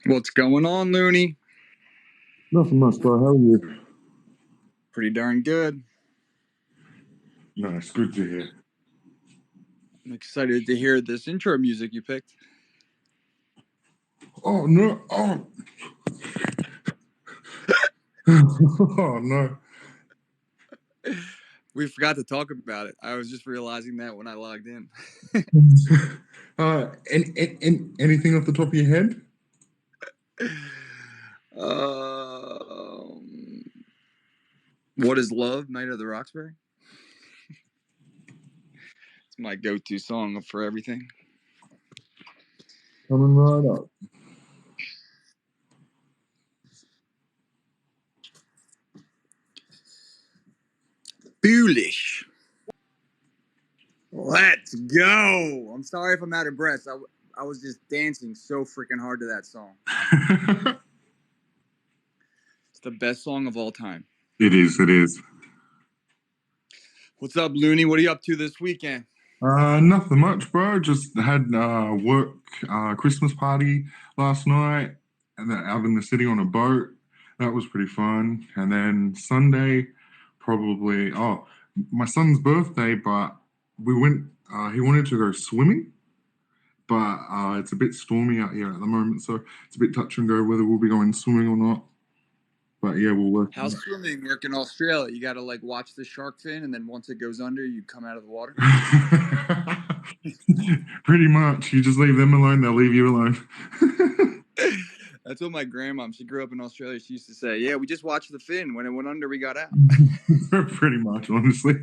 What's going on, Looney? Nothing much, bro. How are you? Pretty darn good. Nice, good to hear. I'm excited to hear this intro music you picked. Oh, no. Oh. Oh, no. We forgot to talk about it. I was just realizing that when I logged in. Anything off the top of your head? What is Love, Night of the Roxbury? It's my go-to song for everything. Coming right up. Bullish. Let's go. I'm sorry if I'm out of breath. I was just dancing so freaking hard to that song. It's the best song of all time. It is. What's up, Looney? What are you up to this weekend? Nothing much, bro. Just had work Christmas party last night, and then out in the city on a boat. That was pretty fun. And then Sunday, probably my son's birthday, but we went. He wanted to go swimming, but it's a bit stormy out here at the moment, so it's a bit touch and go whether we'll be going swimming or not. But yeah, we'll work. How's swimming work in Australia? You got to like watch the shark fin, and then once it goes under, you come out of the water. Pretty much. You just leave them alone, they'll leave you alone. That's what my grandma, she grew up in Australia, she used to say, yeah, we just watched the fin. When it went under, we got out. Pretty much, honestly.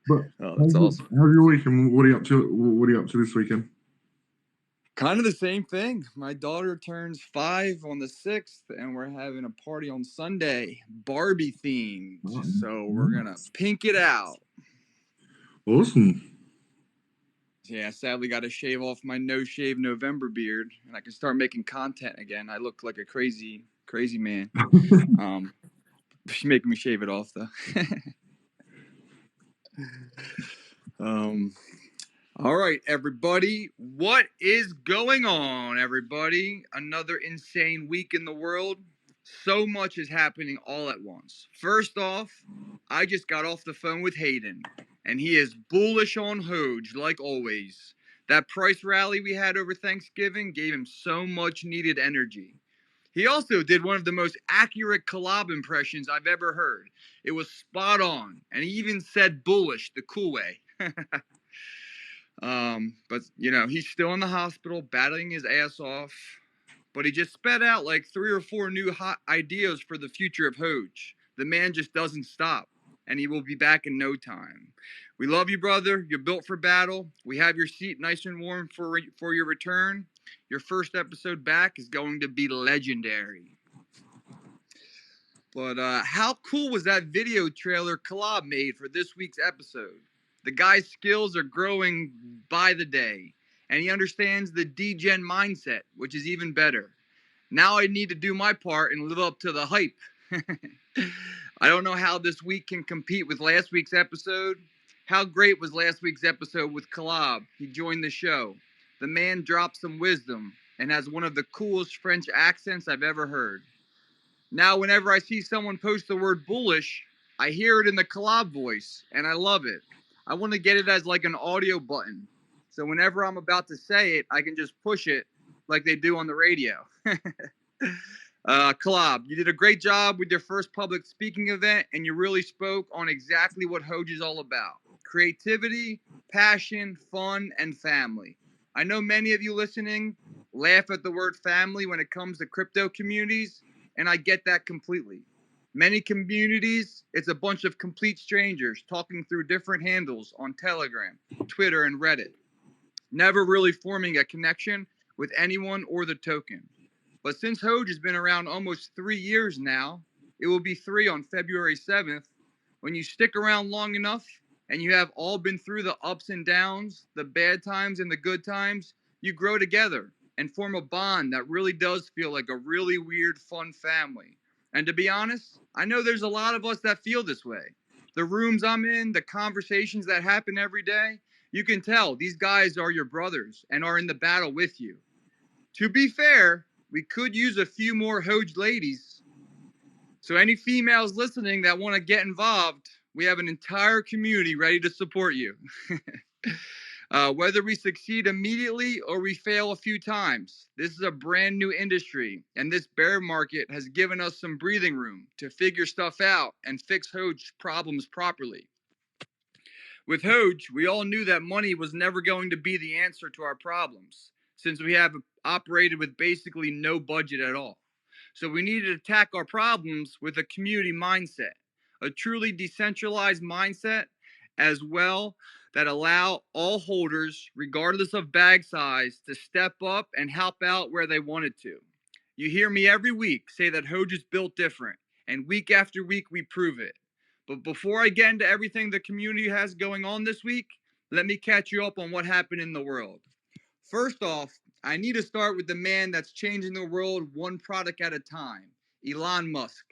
But oh, that's awesome. How's your week, and what are you up to? What are you up to this weekend? Kind of the same thing. My daughter turns 5 on the 6th, and we're having a party on Sunday, Barbie themed. So we're gonna pink it out. Awesome. Yeah, sadly got to shave off my no-shave November beard, and I can start making content again. I look like a crazy man. She's making me shave it off though. All right, everybody. What is going on, everybody? Another insane week in the world. So much is happening all at once. First off, I just got off the phone with Hayden, and he is bullish on Hoge, like always. That price rally we had over Thanksgiving gave him so much needed energy. He also did one of the most accurate collab impressions I've ever heard. It was spot on, and he even said bullish the cool way. But you know, he's still in the hospital battling his ass off, but he just sped out like 3 or 4 new hot ideas for the future of Hoge. The man just doesn't stop, and he will be back in no time. We love you, brother. You're built for battle. We have your seat nice and warm for your return. Your first episode back is going to be legendary. But how cool was that video trailer collab made for this week's episode? The guy's skills are growing by the day, and he understands the degen mindset, which is even better. Now I need to do my part and live up to the hype. I don't know how this week can compete with last week's episode. How great was last week's episode with Collab? He joined the show. The man dropped some wisdom and has one of the coolest French accents I've ever heard. Now, whenever I see someone post the word bullish, I hear it in the Collab voice, and I love it. I want to get it as like an audio button. So whenever I'm about to say it, I can just push it like they do on the radio. Collab, you did a great job with your first public speaking event, and you really spoke on exactly what Hoge is all about. Creativity, passion, fun, and family. I know many of you listening laugh at the word family when it comes to crypto communities, and I get that completely. Many communities, it's a bunch of complete strangers talking through different handles on Telegram, Twitter, and Reddit, never really forming a connection with anyone or the token. But since Hoge has been around almost 3 years now, it will be 3 on February 7th, when you stick around long enough and you have all been through the ups and downs, the bad times and the good times, you grow together and form a bond that really does feel like a really weird, fun family. And to be honest, I know there's a lot of us that feel this way. The rooms I'm in, the conversations that happen every day, you can tell these guys are your brothers and are in the battle with you. To be fair, we could use a few more Hoge ladies. So any females listening that want to get involved, we have an entire community ready to support you. Whether we succeed immediately or we fail a few times, this is a brand new industry, and this bear market has given us some breathing room to figure stuff out and fix Hoge problems properly. With Hoge, we all knew that money was never going to be the answer to our problems, since we have operated with basically no budget at all. So we needed to attack our problems with a community mindset, a truly decentralized mindset as well that allow all holders, regardless of bag size, to step up and help out where they wanted to. You hear me every week say that Hoge is built different, and week after week we prove it. But before I get into everything the community has going on this week, let me catch you up on what happened in the world. First off, I need to start with the man that's changing the world one product at a time, Elon Musk.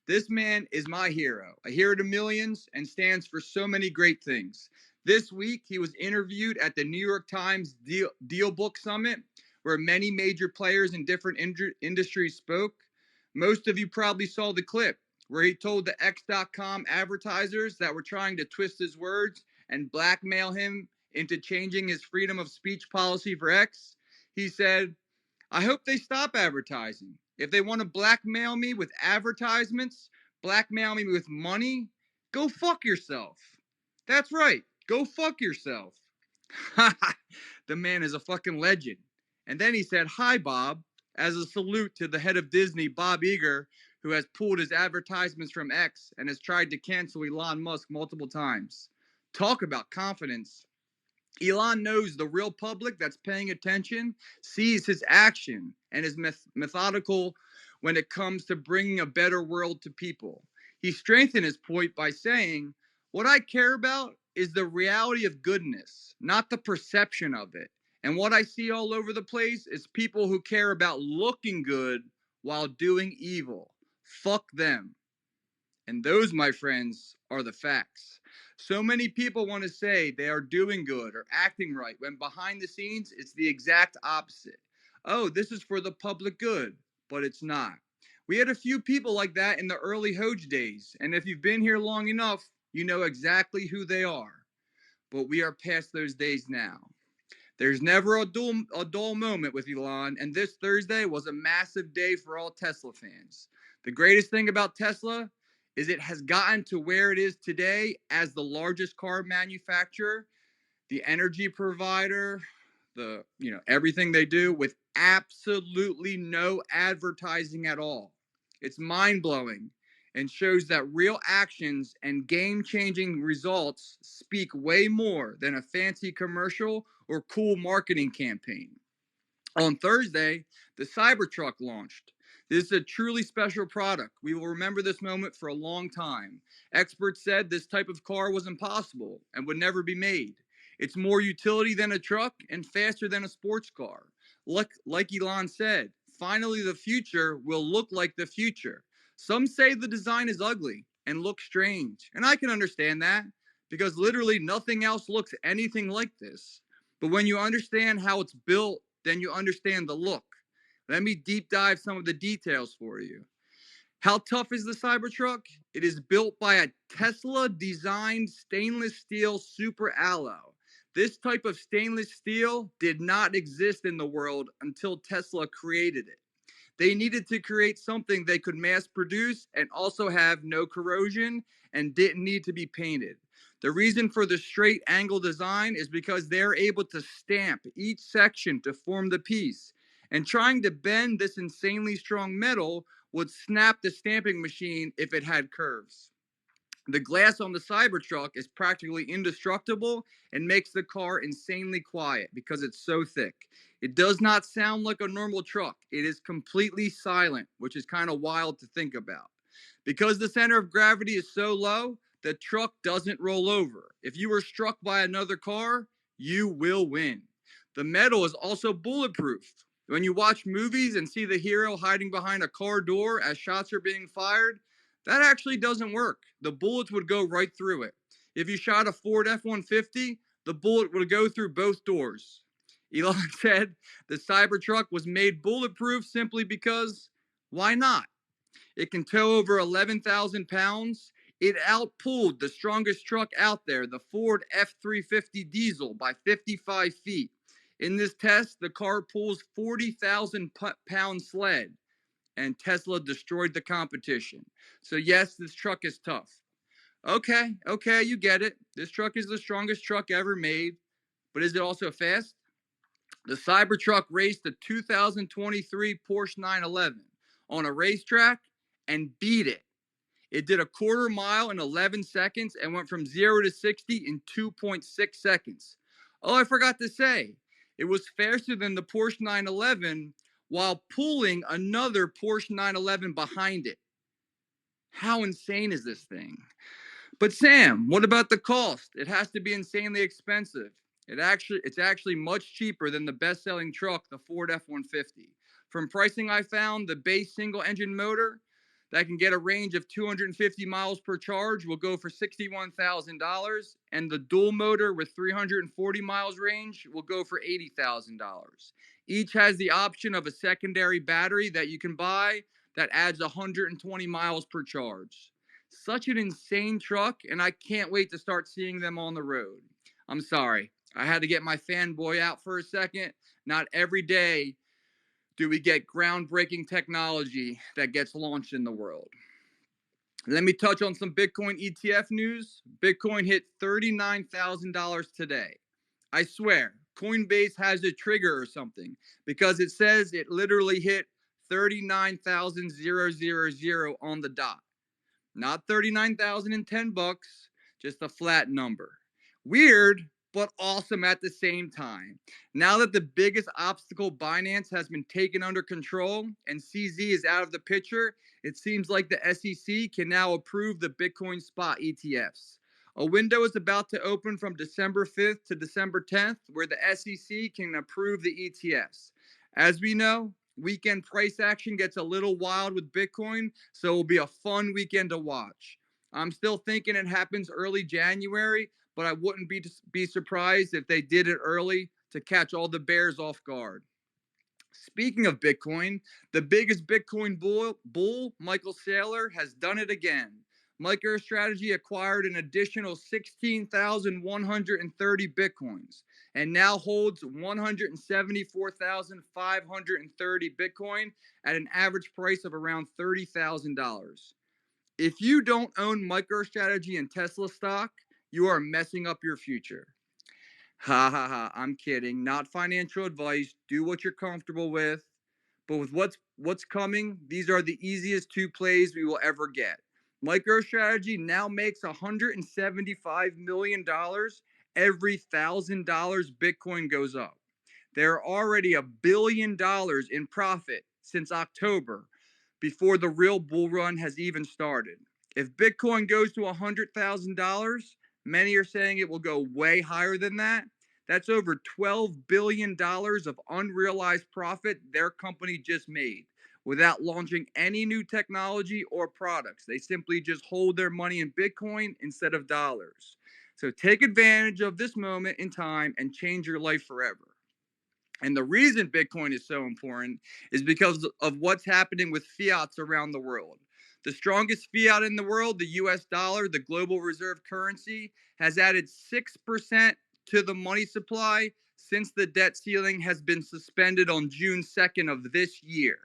This man is my hero, a hero to millions, and stands for so many great things. This week, he was interviewed at the New York Times Deal Book Summit, where many major players in different industries spoke. Most of you probably saw the clip where he told the X.com advertisers that were trying to twist his words and blackmail him into changing his freedom of speech policy for X. He said, I hope they stop advertising. If they want to blackmail me with advertisements, blackmail me with money, go fuck yourself. That's right, go fuck yourself. The man is a fucking legend. And then he said, hi, Bob, as a salute to the head of Disney, Bob Iger, who has pulled his advertisements from X and has tried to cancel Elon Musk multiple times. Talk about confidence. Elon knows the real public that's paying attention sees his action and is methodical when it comes to bringing a better world to people. He strengthened his point by saying, what I care about is the reality of goodness, not the perception of it. And what I see all over the place is people who care about looking good while doing evil. Fuck them. And those, my friends, are the facts. So many people want to say they are doing good or acting right when behind the scenes it's the exact opposite. Oh, this is for the public good, but it's not. We had a few people like that in the early Hoge days, and if you've been here long enough, you know exactly who they are. But we are past those days now. There's never a dull moment with Elon, and this Thursday was a massive day for all Tesla fans. The greatest thing about Tesla is it has gotten to where it is today as the largest car manufacturer, the energy provider, everything they do with absolutely no advertising at all. It's mind-blowing and shows that real actions and game-changing results speak way more than a fancy commercial or cool marketing campaign. On Thursday, the Cybertruck launched. This is a truly special product. We will remember this moment for a long time. Experts said this type of car was impossible and would never be made. It's more utility than a truck and faster than a sports car. Like Elon said, finally the future will look like the future. Some say the design is ugly and looks strange, and I can understand that because literally nothing else looks anything like this. But when you understand how it's built, then you understand the look. Let me deep dive some of the details for you. How tough is the Cybertruck? It is built by a Tesla-designed stainless steel super alloy. This type of stainless steel did not exist in the world until Tesla created it. They needed to create something they could mass produce and also have no corrosion and didn't need to be painted. The reason for the straight angle design is because they're able to stamp each section to form the piece. And trying to bend this insanely strong metal would snap the stamping machine if it had curves. The glass on the Cybertruck is practically indestructible and makes the car insanely quiet because it's so thick. It does not sound like a normal truck. It is completely silent, which is kind of wild to think about. Because the center of gravity is so low, the truck doesn't roll over. If you were struck by another car, you will win. The metal is also bulletproof. When you watch movies and see the hero hiding behind a car door as shots are being fired, that actually doesn't work. The bullets would go right through it. If you shot a Ford F-150, the bullet would go through both doors. Elon said the Cybertruck was made bulletproof simply because why not? It can tow over 11,000 pounds. It outpulled the strongest truck out there, the Ford F-350 diesel, by 55 feet. In this test, the car pulls 40,000 pound sled, and Tesla destroyed the competition. So yes, this truck is tough. Okay, you get it. This truck is the strongest truck ever made, but is it also fast? The Cybertruck raced the 2023 Porsche 911 on a racetrack and beat it. It did a quarter mile in 11 seconds and went from 0 to 60 in 2.6 seconds. Oh, I forgot to say, it was faster than the Porsche 911 while pulling another Porsche 911 behind it. How insane is this thing? But Sam, what about the cost? It has to be insanely expensive. It's actually much cheaper than the best-selling truck, the Ford F-150. From pricing I found, the base single-engine motor that can get a range of 250 miles per charge will go for $61,000, and the dual motor with 340 miles range will go for $80,000. Each has the option of a secondary battery that you can buy that adds 120 miles per charge. Such an insane truck, and I can't wait to start seeing them on the road. I'm sorry, I had to get my fanboy out for a second. Not every day do we get groundbreaking technology that gets launched in the world. Let me touch on some Bitcoin ETF news. Bitcoin hit $39,000 today. I swear, Coinbase has a trigger or something because it says it literally hit 39,000 on the dot. Not 39,010 bucks, just a flat number. Weird, but awesome at the same time. Now that the biggest obstacle, Binance, has been taken under control and CZ is out of the picture, it seems like the SEC can now approve the Bitcoin spot ETFs. A window is about to open from December 5th to December 10th where the SEC can approve the ETFs. As we know, weekend price action gets a little wild with Bitcoin, so it'll be a fun weekend to watch. I'm still thinking it happens early January, but I wouldn't be surprised if they did it early to catch all the bears off guard. Speaking of Bitcoin, the biggest Bitcoin bull, Michael Saylor, has done it again. MicroStrategy acquired an additional 16,130 Bitcoins and now holds 174,530 Bitcoin at an average price of around $30,000. If you don't own MicroStrategy and Tesla stock, you are messing up your future. Ha ha ha, I'm kidding. Not financial advice. Do what you're comfortable with. But with what's coming, these are the easiest two plays we will ever get. MicroStrategy now makes $175 million every $1,000 Bitcoin goes up. They're already $1 billion in profit since October, before the real bull run has even started. If Bitcoin goes to $100,000, many are saying it will go way higher than that. That's over $12 billion of unrealized profit their company just made without launching any new technology or products. They simply just hold their money in Bitcoin instead of dollars. So take advantage of this moment in time and change your life forever. And the reason Bitcoin is so important is because of what's happening with fiats around the world. The strongest fiat in the world, the US dollar, the global reserve currency, has added 6% to the money supply since the debt ceiling has been suspended on June 2nd of this year.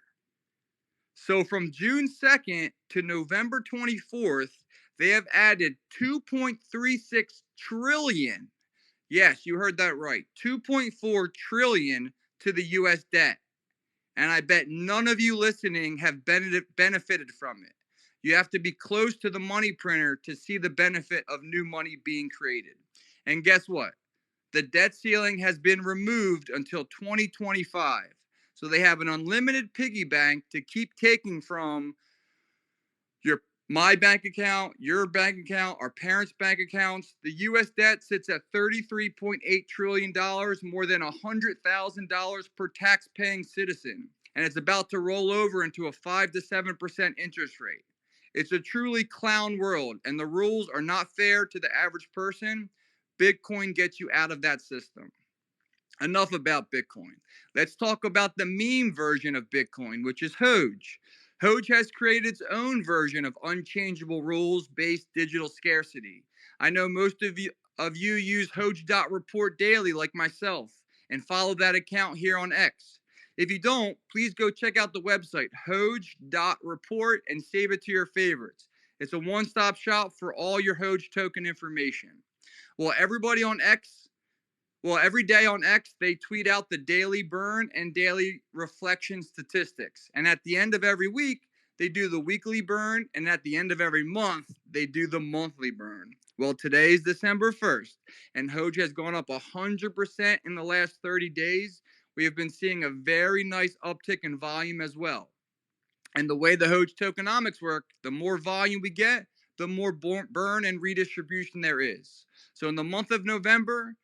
So from June 2nd to November 24th, they have added 2.36 trillion. Yes, you heard that right. 2.4 trillion to the US debt. And I bet none of you listening have benefited from it. You have to be close to the money printer to see the benefit of new money being created. And guess what? The debt ceiling has been removed until 2025. So they have an unlimited piggy bank to keep taking from my bank account, your bank account, our parents' bank accounts. The U.S. debt sits at $33.8 trillion, more than $100,000 per tax-paying citizen, and it's about to roll over into a 5 to 7% interest rate. It's a truly clown world, and the rules are not fair to the average person. Bitcoin gets you out of that system. enough about Bitcoin. Let's talk about the meme version of Bitcoin, which is HOJ. HOJ has created its own version of unchangeable rules-based digital scarcity. I know most of you use Hoge.Report daily, like myself, and follow that account here on X. If you don't, please go check out the website Hoge.Report and save it to your favorites. It's a one-stop shop for all your HOJ token information. Well, everybody on X well, every day on X, they tweet out the daily burn and daily reflection statistics. And at the end of every week, they do the weekly burn. And at the end of every month, they do the monthly burn. Well, today is December 1st, and HOJ has gone up 100% in the last 30 days. We have been seeing a very nice uptick in volume as well. And the way the HOJ tokenomics work, the more volume we get, the more burn and redistribution there is. So in the month of November,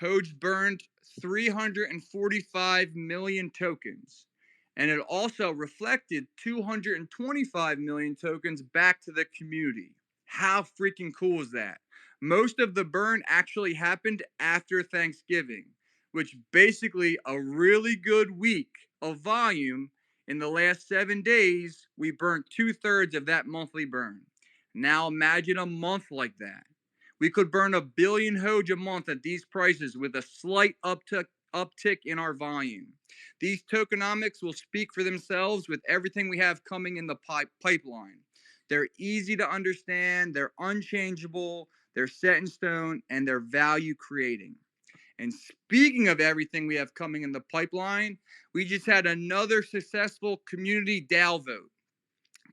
HOJ burned 345 million tokens. And it also reflected 225 million tokens back to the community. How freaking cool is that? Most of the burn actually happened after Thanksgiving, which basically a really good week of volume. In the last 7 days, we burnt 2/3 of that monthly burn. Now imagine a month like that. We could burn 1 billion HOJ a month at these prices with a slight uptick in our volume. These tokenomics will speak for themselves with everything we have coming in the pipeline. They're easy to understand, they're unchangeable, they're set in stone, and they're value creating. And speaking of everything we have coming in the pipeline, we just had another successful community DAO vote.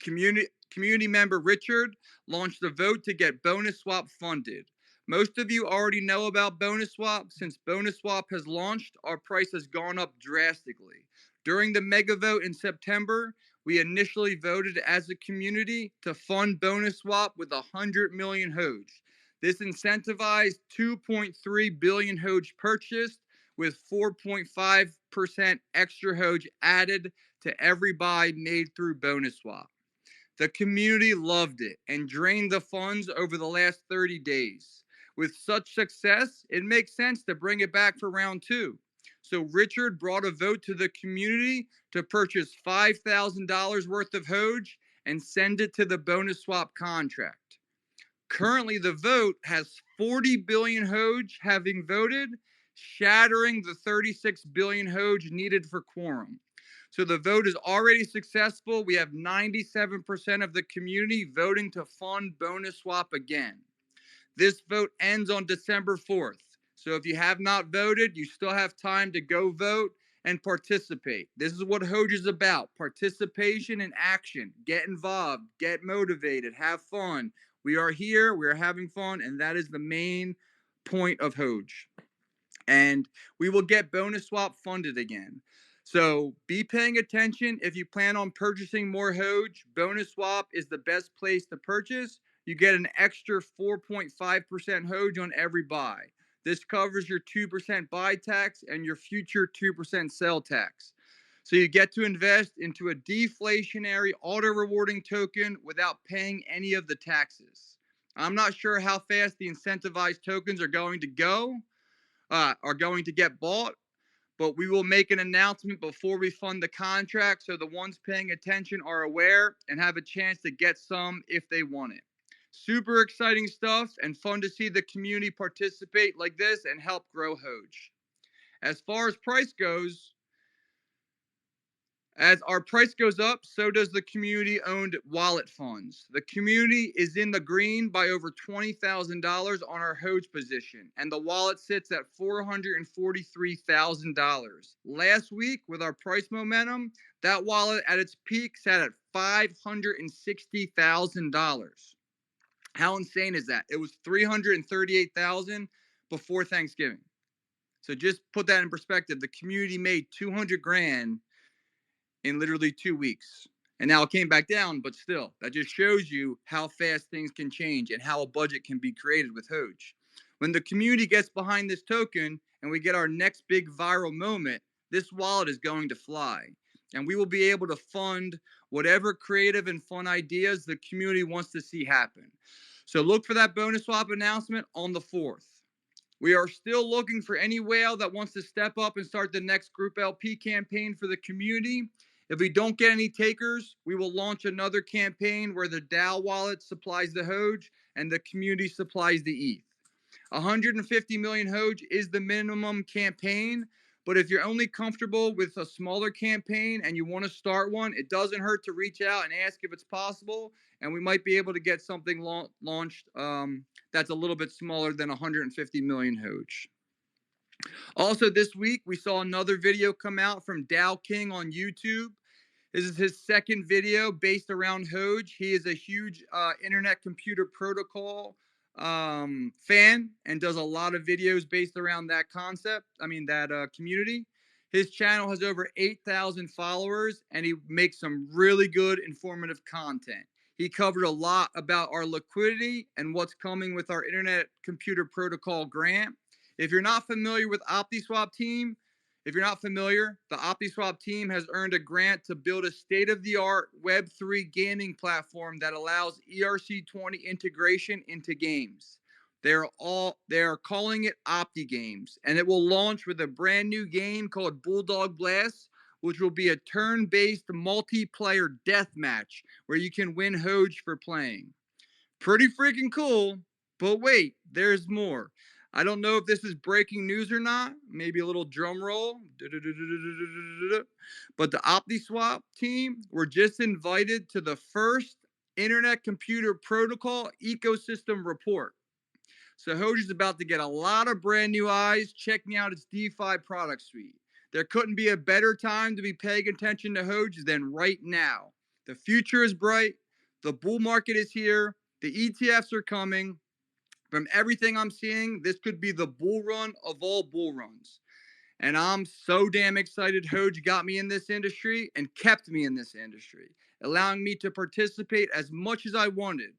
Community member Richard launched a vote to get BonusSwap funded. Most of you already know about BonusSwap. Since BonusSwap has launched, our price has gone up drastically. During the mega vote in September, we initially voted as a community to fund BonusSwap with 100 million HOJ. This incentivized 2.3 billion HOJ purchased, with 4.5% extra HOJ added to every buy made through BonusSwap. The community loved it and drained the funds over the last 30 days. With such success, it makes sense to bring it back for round 2. So Richard brought a vote to the community to purchase $5,000 worth of HOJ and send it to the BonusSwap contract. Currently, the vote has 40 billion HOJ having voted, shattering the 36 billion HOJ needed for quorum. So the vote is already successful. We have 97% of the community voting to fund BonusSwap again. This vote ends on December 4th. So if you have not voted, you still have time to go vote and participate. This is what HOJ is about: participation and action. Get involved, get motivated, have fun. We are here, we are having fun, and that is the main point of HOJ. And we will get BonusSwap funded again. So be paying attention if you plan on purchasing more HOJ. BonusSwap is the best place to purchase. You get an extra 4.5% HOJ on every buy. This covers your 2% buy tax and your future 2% sell tax. So you get to invest into a deflationary auto-rewarding token without paying any of the taxes. I'm not sure how fast the incentivized tokens are going to get bought, but we will make an announcement before we fund the contract so the ones paying attention are aware and have a chance to get some if they want it. Super exciting stuff and fun to see the community participate like this and help grow HOJ. As far as price goes, as our price goes up, so does the community-owned wallet funds. The community is in the green by over $20,000 on our HOJ position, and the wallet sits at $443,000. Last week, with our price momentum, that wallet at its peak sat at $560,000. How insane is that? It was $338,000 before Thanksgiving. So just put that in perspective. The community made 200 grand in literally 2 weeks. And now it came back down, but still, that just shows you how fast things can change and how a budget can be created with HOJ. When the community gets behind this token and we get our next big viral moment, this wallet is going to fly. And we will be able to fund whatever creative and fun ideas the community wants to see happen. So look for that BonusSwap announcement on the 4th. We are still looking for any whale that wants to step up and start the next Group LP campaign for the community. If we don't get any takers, we will launch another campaign where the Dow wallet supplies the HOJ and the community supplies the ETH. 150 million HOJ is the minimum campaign, but if you're only comfortable with a smaller campaign and you want to start one, it doesn't hurt to reach out and ask if it's possible, and we might be able to get something launched that's a little bit smaller than 150 million HOJ. Also this week, we saw another video come out from Dow King on YouTube. This is his second video based around HOJ. He is a huge internet computer protocol fan and does a lot of videos based around that concept. That community. His channel has over 8,000 followers and he makes some really good informative content. He covered a lot about our liquidity and what's coming with our internet computer protocol grant. If you're not familiar with OptiSwap team, the OptiSwap team has earned a grant to build a state-of-the-art Web3 gaming platform that allows ERC20 integration into games. They are calling it OptiGames, and it will launch with a brand new game called Bulldog Blast, which will be a turn-based multiplayer deathmatch where you can win HOJ for playing. Pretty freaking cool, but wait, there's more. I don't know if this is breaking news or not. Maybe a little drum roll. But the OptiSwap team were just invited to the first Internet Computer Protocol Ecosystem Report. So HOJ is about to get a lot of brand new eyes checking out its DeFi product suite. There couldn't be a better time to be paying attention to HOJ than right now. The future is bright. The bull market is here. The ETFs are coming. From everything I'm seeing, this could be the bull run of all bull runs. And I'm so damn excited HOJ got me in this industry and kept me in this industry, allowing me to participate as much as I wanted,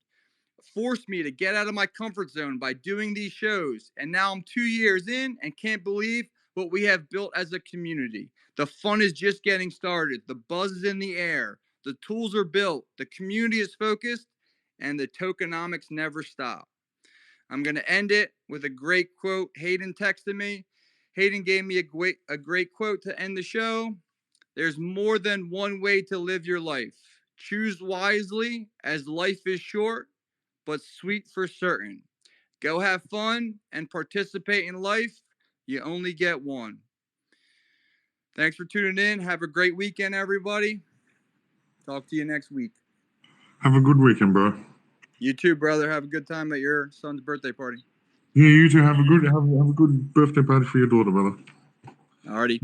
forced me to get out of my comfort zone by doing these shows. And now I'm 2 years in and can't believe what we have built as a community. The fun is just getting started. The buzz is in the air. The tools are built. The community is focused, and the tokenomics never stop. I'm going to end it with a great quote. Hayden texted me. Hayden gave me a great quote to end the show. There's more than one way to live your life. Choose wisely, as life is short, but sweet for certain. Go have fun and participate in life. You only get one. Thanks for tuning in. Have a great weekend, everybody. Talk to you next week. Have a good weekend, bro. You too, brother. Have a good time at your son's birthday party. Yeah, you too. Have a good birthday party for your daughter, brother. Alrighty.